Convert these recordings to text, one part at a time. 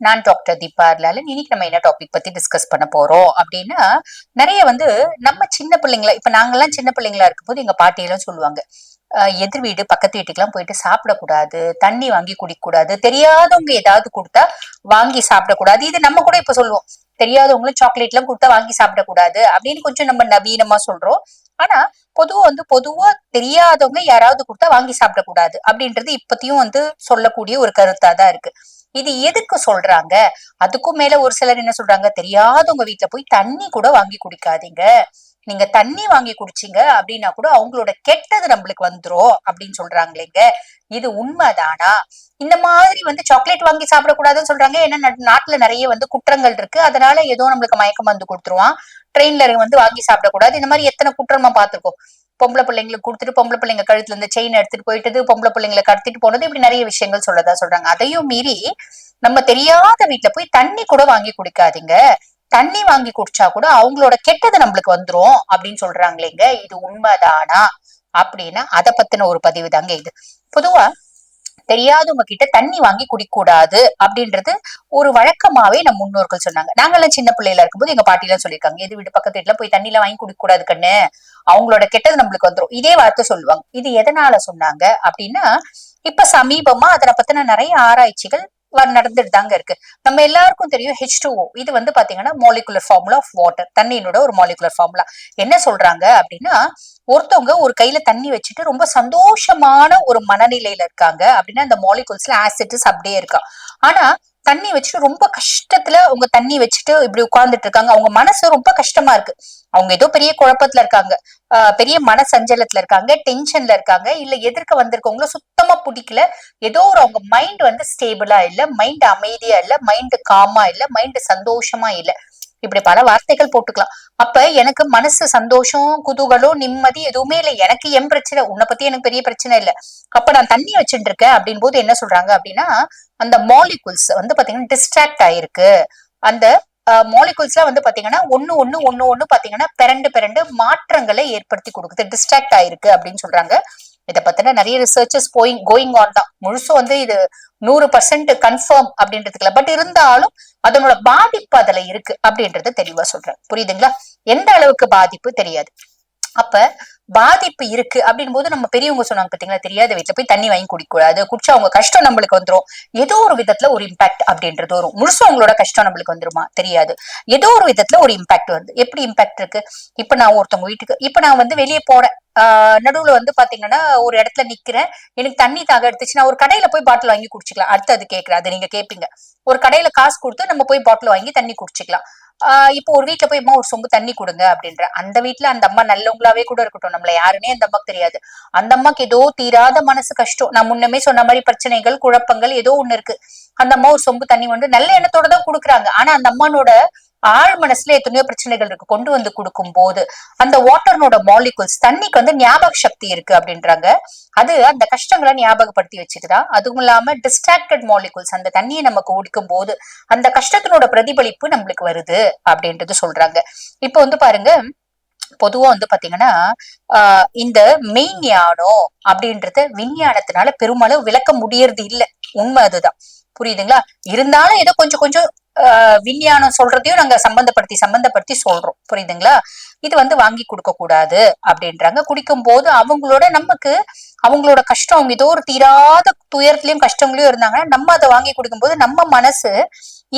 நான் டாக்டர் தீபா லாலன். இன்னைக்கு நம்ம என்ன டாபிக் பத்தி டிஸ்கஸ் பண்ண போறோம் அப்படின்னா, நிறைய நம்ம சின்ன பிள்ளைங்களா இப்ப நாங்கெல்லாம் சின்ன பிள்ளைங்களா இருக்கும்போது எங்க பாட்டியெல்லாம் சொல்லுவாங்க, எதிர் வீடு பக்கத்து வீட்டுக்கெல்லாம் போயிட்டு சாப்பிடக்கூடாது, தண்ணி வாங்கி குடிக்க கூடாது, தெரியாதவங்க ஏதாவது கொடுத்தா வாங்கி சாப்பிடக்கூடாது. இது நம்ம கூட இப்ப சொல்லுவோம், தெரியாதவங்களும் சாக்லேட் எல்லாம் கொடுத்தா வாங்கி சாப்பிடக்கூடாது அப்படின்னு கொஞ்சம் நம்ம நவீனமா சொல்றோம். ஆனா பொதுவா தெரியாதவங்க யாராவது கொடுத்தா வாங்கி சாப்பிடக்கூடாது அப்படின்றது இப்பத்தியும் சொல்லக்கூடிய ஒரு கருத்தா தான் இருக்கு. இது எதுக்கு சொல்றாங்க? அதுக்கும் மேல ஒரு சிலர் என்ன சொல்றாங்க, தெரியாதவங்க வீட்டுல போய் தண்ணி கூட வாங்கி குடிக்காதீங்க, நீங்க தண்ணி வாங்கி குடிச்சீங்க அப்படின்னா கூட அவங்களோட கெட்டது நம்மளுக்கு வந்துரும் அப்படின்னு சொல்றாங்களேங்க. இது உண்மைதானா? இந்த மாதிரி சாக்லேட் வாங்கி சாப்பிடக்கூடாதுன்னு சொல்றாங்க, ஏன்னா நாட்டுல நிறைய குற்றங்கள் இருக்கு, அதனால ஏதோ நம்மளுக்கு மயக்கம் வந்து கொடுத்துருவான். ட்ரெயின்ல வாங்கி சாப்பிடக்கூடாது, இந்த மாதிரி எத்தனை குற்றமா பார்த்திருக்கோம். பொம்பளை பிள்ளைங்களுக்கு கொடுத்துட்டு பொம்பளை பிள்ளைங்க கழுத்துல இருந்து செயின் எடுத்துட்டு போயிட்டது, பொம்பளை பிள்ளைங்களை கடத்திட்டு போனது, இப்படி நிறைய விஷயங்கள் சொல்லதா சொல்றாங்க. அதையும் மீறி நம்ம தெரியாத வீட்டுல போய் தண்ணி கூட வாங்கி குடிக்காதீங்க, தண்ணி வாங்கி குடிச்சா கூட அவங்களோட கெட்டது நம்மளுக்கு வந்துரும் அப்படின்னு சொல்றாங்களேங்க. இது உண்மைதானா அப்படின்னா அதை பத்தின ஒரு பதிவு தாங்க இது. பொதுவா தெரியாதவங்க கிட்ட தண்ணி வாங்கி குடிக்கூடாது அப்படின்றது ஒரு வழக்கமாவே நம் முன்னோர்கள் சொன்னாங்க. நாங்கெல்லாம் சின்ன பிள்ளைல இருக்கும்போது எங்க பாட்டி எல்லாம் சொல்லியிருக்காங்க, எது வீட்டு பக்கத்து வீட்டுல போய் தண்ணி எல்லாம் வாங்கி குடிக்க கூடாது கண்ணு, அவங்களோட கெட்டது நம்மளுக்கு வந்துடும், இதே வார்த்தை சொல்லுவாங்க. இது எதனால சொன்னாங்க அப்படின்னா, இப்ப சமீபமா அதை பத்தின நிறைய ஆராய்ச்சிகள் நடந்துட்டு தாங்க இருக்கு. நம்ம எல்லாருக்கும் தெரியும் H2O, இது பாத்தீங்கன்னா மாலிகுலர் ஃபார்முலா ஆஃப் வாட்டர், தண்ணியினோட ஒரு மாலிகுலர் ஃபார்முலா. என்ன சொல்றாங்க அப்படின்னா, ஒருத்தவங்க ஒரு கையில தண்ணி வச்சுட்டு ரொம்ப சந்தோஷமான ஒரு மனநிலையில இருக்காங்க அப்படின்னா அந்த மாலிகுல்ஸ்ல ஆசிட்ஸ் அப்படியே இருக்கா. ஆனா தண்ணி வச்சுட்டு ரொம்ப கஷ்டத்துல அவங்க தண்ணி வச்சுட்டு இப்படி உட்கார்ந்துட்டு இருக்காங்க, அவங்க மனசு ரொம்ப கஷ்டமா இருக்கு, அவங்க ஏதோ பெரிய குழப்பத்துல இருக்காங்க, பெரிய மன சஞ்சலத்துல இருக்காங்க, டென்ஷன்ல இருக்காங்க, இல்ல எதிர்க்க வந்திருக்கவங்கள சுத்தமா பிடிக்கல, ஏதோ ஒரு அவங்க மைண்ட் ஸ்டேபிளா இல்ல, மைண்ட் அமைதியா இல்ல, மைண்ட் காமா இல்ல, மைண்ட் சந்தோஷமா இல்ல, இப்படி பல வார்த்தைகள் போட்டுக்கலாம். அப்ப எனக்கு மனசு சந்தோஷம், குதூகலம், நிம்மதி எதுவுமே இல்லை, எனக்கு என் பிரச்சனை, உன்னை பத்தி எனக்கு பெரிய பிரச்சனை இல்லை, அப்ப நான் தண்ணி வச்சுட்டு இருக்கேன் அப்படின் போது என்ன சொல்றாங்க அப்படின்னா, அந்த மாலிகுல்ஸ் பாத்தீங்கன்னா டிஸ்ட்ராக்ட் ஆயிருக்கு. அந்த மாலிகுல்ஸ் எல்லாம் பாத்தீங்கன்னா ஒண்ணு பாத்தீங்கன்னா பிறண்டு மாற்றங்களை ஏற்படுத்தி கொடுக்குது, டிஸ்ட்ராக்ட் ஆயிருக்கு அப்படின்னு சொல்றாங்க. இதை பத்தின நிறைய ரிசர்ச்சஸ் கோயிங் ஆன் தான். முழுசும் இது 100% கன்ஃபார்ம் அப்படின்றதுக்குல, பட் இருந்தாலும் அதனோட பாதிப்பு அதுல இருக்கு அப்படின்றத தெளிவா சொல்றேன். புரியுதுங்களா? எந்த அளவுக்கு பாதிப்பு தெரியாது. அப்ப பாதிப்பு இருக்கு அப்படின் போது நம்ம பெரியவங்க சொன்னாங்க பாத்தீங்களா, தெரியாத வீட்டுல போய் தண்ணி வாங்கி குடிக்க கூடாது, குடிச்சா அவங்க கஷ்டம் நம்மளுக்கு வந்துரும், ஏதோ ஒரு விதத்துல ஒரு இம்பாக்ட் அப்படின்றது வரும். முழுசும் அவங்களோட கஷ்டம் நம்மளுக்கு வந்துருமா? தெரியாது, ஏதோ ஒரு விதத்துல ஒரு இம்பாக்ட் வருது. எப்படி இம்பாக்ட் இருக்கு? இப்ப நான் ஒருத்தவங்க வீட்டுக்கு இப்ப நான் வெளியே போறேன், நடுவுல பாத்தீங்கன்னா ஒரு இடத்துல நிக்கிறேன், எனக்கு தண்ணி தாக எடுத்துச்சு, நான் ஒரு கடையில போய் பாட்டில் வாங்கி குடிச்சுக்கலாம். அடுத்து அது கேட்கிறேன், அது நீங்க கேட்பீங்க, ஒரு கடையில காசு கொடுத்து நம்ம போய் பாட்டில் வாங்கி தண்ணி குடிச்சுக்கலாம். இப்போ ஒரு வீட்டுல போய் அம்மா ஒரு சொம்பு தண்ணி கொடுங்க அப்படின்ற, அந்த வீட்டுல அந்த அம்மா நல்லவங்களாவே கூட இருக்கட்டும், நம்மள யாருன்னே அந்த அம்மாக்கு தெரியாது, அந்த அம்மாக்கு ஏதோ தீராத மனசு கஷ்டம், நான் முன்னமே சொன்ன மாதிரி பிரச்சனைகள் குழப்பங்கள் ஏதோ ஒண்ணு இருக்கு, அந்த அம்மா ஒரு சொம்பு தண்ணி நல்ல எண்ணத்தோட தான் கொடுக்குறாங்க, ஆனா அந்த அம்மானோட ஆழ் மனசுல எத்தனையோ பிரச்சனைகள் இருக்கு, கொண்டு கொடுக்கும் போது அந்த வாட்டர்னோட மாலிகுல்ஸ், தண்ணிக்கு ஞாபக சக்தி இருக்கு அப்படின்றாங்க. அது அந்த கஷ்டங்களை ஞாபகப்படுத்தி வச்சுக்குதா. அதுவும் இல்லாம டிஸ்ட்ராக்டட் மாலிகுல்ஸ், அந்த தண்ணியை நமக்கு குடிக்கும் போது அந்த கஷ்டத்தினோட பிரதிபலிப்பு நம்மளுக்கு வருது அப்படின்றது சொல்றாங்க. இப்ப பாருங்க, பொதுவா பாத்தீங்கன்னா இந்த மெய்ஞானம் அப்படின்றத விஞ்ஞானத்தினால பெருமளவு விளக்க முடியறது இல்ல, உண்மை அதுதான். புரியுதுங்களா? இருந்தாலும் ஏதோ கொஞ்சம் கொஞ்சம் விஞ்ஞானம் சொல்றதையும் நாங்க சம்பந்தப்படுத்தி சொல்றோம். புரியுதுங்களா? இது வாங்கி கொடுக்க கூடாது அப்படின்றாங்க. குடிக்கும் போது அவங்களோட கஷ்டம், அவங்க ஏதோ ஒரு தீராத துயரத்திலயும் கஷ்டங்களையும் இருந்தாங்கன்னா நம்ம அதை வாங்கி குடிக்கும் போது நம்ம மனசு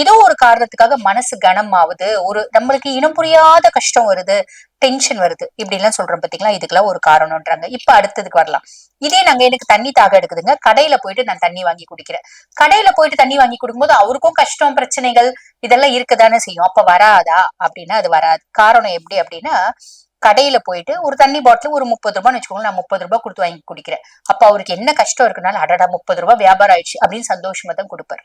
ஏதோ ஒரு காரணத்துக்காக மனசு கனம் ஆகுது, ஒரு நம்மளுக்கு இனம் புரியாத கஷ்டம் வருது, டென்ஷன் வருது, இப்படி எல்லாம் சொல்றோம் பாத்தீங்களா, இதுக்கெல்லாம் ஒரு காரணம்ன்றாங்க. இப்ப அடுத்ததுக்கு வரலாம். இதே எனக்கு தண்ணி தாக எடுக்குதுங்க, கடையில போயிட்டு நான் தண்ணி வாங்கி குடிக்கிறேன், கடையில போயிட்டு தண்ணி வாங்கி குடிக்கும்போது அவருக்கும் கஷ்டம் பிரச்சனைகள் இதெல்லாம் இருக்குதானே செய்யும், அப்ப வராதா அப்படின்னா அது வராது. காரணம் எப்படி அப்படின்னா, கடையில போயிட்டு ஒரு தண்ணி பாட்டில் ஒரு 30 ரூபான்னு வச்சுக்கோங்க, நான் 30 ரூபாய் கொடுத்து வாங்கி குடிக்கிறேன், அப்ப அவருக்கு என்ன கஷ்டம் இருக்குனால அடடா 30 ரூபாய் வியாபாரம் ஆயிடுச்சு அப்படின்னு சந்தோஷமா தான் கொடுப்பாரு.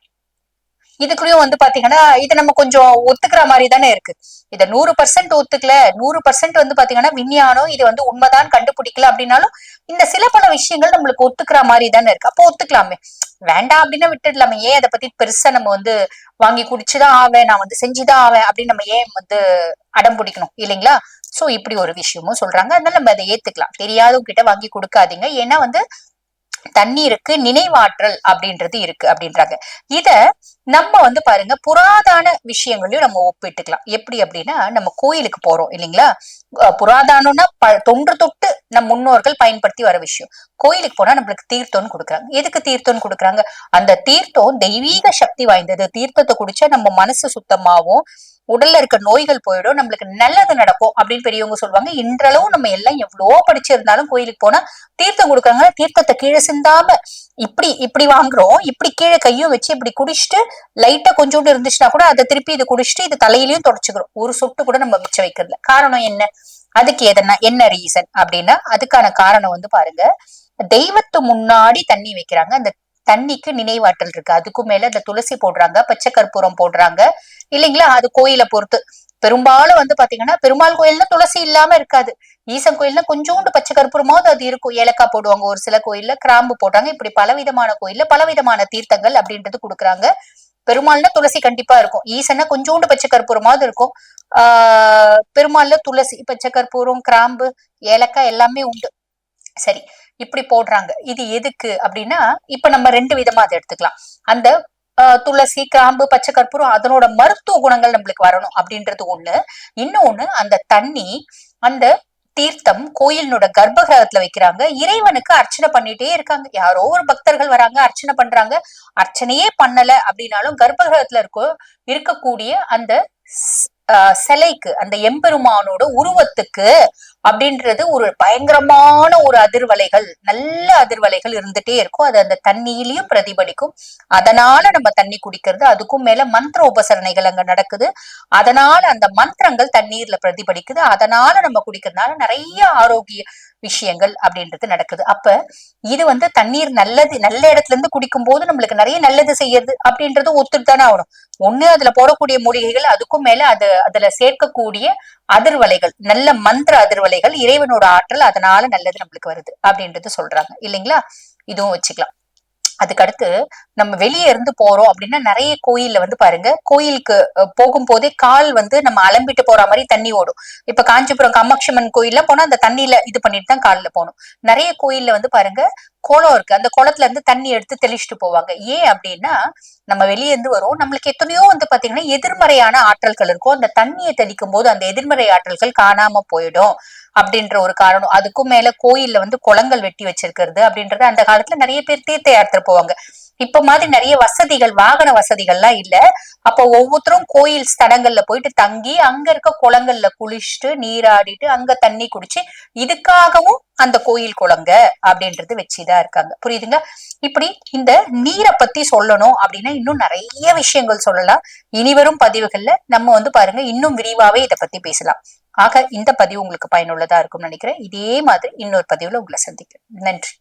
இதுக்குள்ளயும் பாத்தீங்கன்னா இது நம்ம கொஞ்சம் ஒத்துக்கிற மாதிரி தானே இருக்கு. இத 100% ஒத்துக்கல, 100% பாத்தீங்கன்னா விஞ்ஞானம் இது உண்மைதான் கண்டுபிடிக்கல அப்படின்னாலும் இந்த சில பல விஷயங்கள் நம்மளுக்கு ஒத்துக்கிற மாதிரி தானே இருக்கு, அப்போ ஒத்துக்கலாமே, வேண்டாம் அப்படின்னா விட்டுடலாமே. ஏன் அதை பத்தி பெருசா நம்ம வாங்கி குடிச்சுதான் ஆவேன், நான் செஞ்சுதான் ஆவேன் அப்படின்னு நம்ம ஏன் அடம் பிடிக்கணும் இல்லைங்களா? சோ இப்படி ஒரு விஷயமும் சொல்றாங்க. அதனால நம்ம அதை ஏத்துக்கலாம், தெரியாதவங்க கிட்ட வாங்கி கொடுக்காதீங்க, ஏன்னா தண்ணீருக்கு நினைவாற்றல் அப்படின்றது இருக்கு அப்படின்றாங்க. இத நம்ம வந்து பாருங்க புராதன விஷயங்களையும் நம்ம ஒப்பிட்டுக்கலாம். எப்படி அப்படின்னா நம்ம கோயிலுக்கு போறோம் இல்லைங்களா? புராதனம்னா தொன்று தொட்டு நம் முன்னோர்கள் பயன்படுத்தி வர விஷயம். கோயிலுக்கு போனா நம்மளுக்கு தீர்த்தம்னு கொடுக்குறாங்க. எதுக்கு தீர்த்தம்னு கொடுக்குறாங்க? அந்த தீர்த்தம் தெய்வீக சக்தி வாய்ந்தது. தீர்த்தத்தை குடிச்சா நம்ம மனசு சுத்தமாவும், உடல்ல இருக்க நோய்கள் போயிடும், நம்மளுக்கு நல்லது நடக்கும் அப்படின்னு பெரியவங்க சொல்லுவாங்க. இன்றளவும் நம்ம எல்லாம் எவ்வளவோ படிச்சிருந்தாலும் கோயிலுக்கு போனா தீர்த்தம் கொடுக்குறாங்க. தீர்த்தத்தை கீழே சிந்தாம இப்படி இப்படி வாங்குறோம், இப்படி கீழே கையும் வச்சு இப்படி குடிச்சிட்டு லைட்டா கொஞ்சோண்டு இருந்துச்சுன்னா கூட அதை திருப்பி இது குடிச்சிட்டு இது தலையிலயும் தொடச்சுக்கிறோம். ஒரு சொட்டு கூட நம்ம மிச்சம் வைக்கிறதுல. காரணம் என்ன? அதுக்கு எதனா என்ன ரீசன் அப்படின்னா அதுக்கான காரணம் வந்து பாருங்க, தெய்வத்து முன்னாடி தண்ணி வைக்கிறாங்க. அந்த தண்ணிக்கு நினைவாற்றல் இருக்கு. அதுக்கும் மேல அந்த துளசி போடுறாங்க, பச்சை கற்பூரம் போடுறாங்க இல்லைங்களா? அது கோயிலை பொறுத்து. பெரும்பாலும் வந்து பாத்தீங்கன்னா பெருமாள் கோயில்ல துளசி இல்லாம இருக்காது. ஈசன் கோயில்ல கொஞ்சோண்டு பச்சை கற்பூரமாவது அது இருக்கும். ஏலக்காய் போடுவாங்க, ஒரு சில கோயில்ல கிராம்பு போட்டாங்க. இப்படி பலவிதமான கோயில்ல பலவிதமான தீர்த்தங்கள் அப்படின்றது கொடுக்குறாங்க. பெருமாள்னா துளசி கண்டிப்பா இருக்கும். ஈசன்னா கொஞ்சோண்டு பச்சை கற்பூரமாவது இருக்கும். பெருமாள்ல துளசி, பச்சை கற்பூரம், கிராம்பு, ஏலக்காய் எல்லாமே உண்டு. சரி, இப்படி போடுறாங்க. இது எதுக்கு அப்படின்னா இப்ப நம்ம ரெண்டு விதமா அதை எடுத்துக்கலாம். அந்த துளசி, கிராம்பு, பச்சை கற்பூரம் அதனோட மருத்துவ குணங்கள் நம்மளுக்கு வரணும் அப்படின்றது ஒண்ணு. இன்னொன்னு அந்த தண்ணி, அந்த தீர்த்தம் கோயிலினோட கர்ப்பகிரகத்துல வைக்கிறாங்க. இறைவனுக்கு அர்ச்சனை பண்ணிட்டே இருக்காங்க. யாரோ ஒரு பக்தர்கள் வராங்க, அர்ச்சனை பண்றாங்க. அர்ச்சனையே பண்ணல அப்படின்னாலும் கர்ப்பகிரகத்துல இருக்கக்கூடிய அந்த சிலைக்கு, அந்த எம்பெருமானோட உருவத்துக்கு அப்படின்றது ஒரு பயங்கரமான ஒரு அதிர்வலைகள், நல்ல அதிர்வலைகள் இருந்துட்டே இருக்கும். அது அந்த தண்ணியிலையும் பிரதிபலிக்கும். அதனால நம்ம தண்ணி குடிக்கிறது. அதுக்கும் மேல மந்திர உபசரணைகள் அங்க நடக்குது. அதனால அந்த மந்திரங்கள் தண்ணீர்ல பிரதிபலிக்குது. அதனால நம்ம குடிக்கிறதுனால நிறைய ஆரோக்கிய விஷயங்கள் அப்படின்றது நடக்குது. அப்ப இது வந்து தண்ணீர் நல்லது, நல்ல இடத்துல இருந்து குடிக்கும் போது நம்மளுக்கு நிறைய நல்லது செய்யறது அப்படின்றது ஒத்துட்டு தானே ஆகணும். ஒண்ணு அதுல போடக்கூடிய மூலிகைகள், அதுக்கும் மேல அதுல சேர்க்கக்கூடிய அதிர்வலைகள், நல்ல மந்திர அதிர்வலைகள், இறைவனோட ஆற்றல், அதனால நல்லது நம்மளுக்கு வருது அப்படின்றது சொல்றாங்க இல்லைங்களா? இதுவும் வச்சுக்கலாம். அதுக்கடுத்து நம்ம வெளியே இருந்து போறோம் அப்படின்னா நிறைய கோயில்ல வந்து பாருங்க, கோயிலுக்கு போகும் போதே கால் வந்து நம்ம அலம்பிட்டு போற மாதிரி தண்ணி ஓடும். இப்ப காஞ்சிபுரம் காமாட்சியம்மன் கோயில்ல போனா அந்த தண்ணியில இது பண்ணிட்டு தான் காலில் போகணும். நிறைய கோயில்ல வந்து பாருங்க குளம் இருக்கு. அந்த குளத்துல இருந்து தண்ணி எடுத்து தெளிச்சுட்டு போவாங்க. ஏன் அப்படின்னா நம்ம வெளியே இருந்து வரும், நம்மளுக்கு எத்தனையோ வந்து பாத்தீங்கன்னா எதிர்மறையான ஆற்றல்கள் இருக்கும். அந்த தண்ணியை தெளிக்கும் போது அந்த எதிர்மறை ஆற்றல்கள் காணாம போயிடும் அப்படின்ற ஒரு காரணம். அதுக்கும் மேல கோயில்ல வந்து குளங்கள் வெட்டி வச்சிருக்கிறது அப்படின்றது அந்த காலத்துல நிறைய பேர் தீர்த்த யாத்திரை போவாங்க. இப்ப மாதிரி நிறைய வசதிகள், வாகன வசதிகள்லாம் இல்ல. அப்ப ஒவ்வொருத்தரும் கோயில் ஸ்தலங்கள்ல போயிட்டு தங்கி அங்க இருக்க குளங்கள்ல குளிச்சுட்டு நீராடிட்டு அங்க தண்ணி குடிச்சு இதுக்காகவும் அந்த கோயில் குளங்க அப்படின்றது வச்சுதான் இருக்காங்க. புரியுதுங்க? இப்படி இந்த நீரை பத்தி சொல்லணும் அப்படின்னா இன்னும் நிறைய விஷயங்கள் சொல்லலாம். இனிவரும் பதிவுகள்ல நம்ம வந்து பாருங்க இன்னும் விரிவாவே இதை பத்தி பேசலாம். ஆக இந்த பதிவு உங்களுக்கு பயனுள்ளதா இருக்கும்னு நினைக்கிறேன். இதே மாதிரி இன்னொரு பதிவுல உங்களை சந்திக்கிறேன். நன்றி.